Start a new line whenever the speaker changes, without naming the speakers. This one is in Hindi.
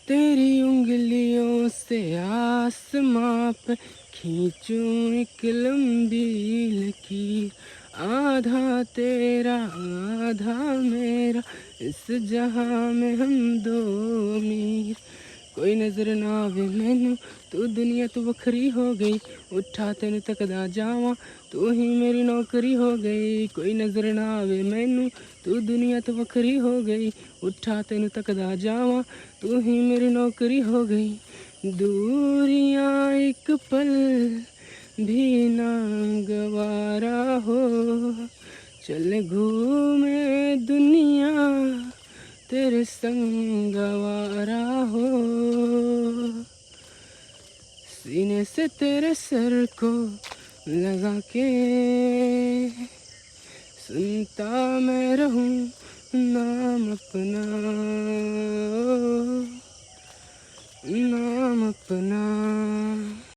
तेरी उंगलियों से आसमां पे खींचूं एक लंबी लकीर, आधा तेरा आधा मेरा, इस जहां में हम दो अमीर। कोई नजर ना आवे मैनू, तू दुनिया तू वखरी हो गई, उठा तेन तकदा जावां, तू ही मेरी नौकरी हो गई। कोई नजर ना आवे मैनू, तू दुनिया तू वखरी हो गई, उठा तेन तकदा जावां, तू ही मेरी नौकरी हो गई। दूरियां एक पल भी ना गवारा हो, चल घूमे दुनिया तेरे संग गवारा हो। सीने से तेरे सर को लगा के सुनता मैं रहूं नाम अपना, नाम अपना।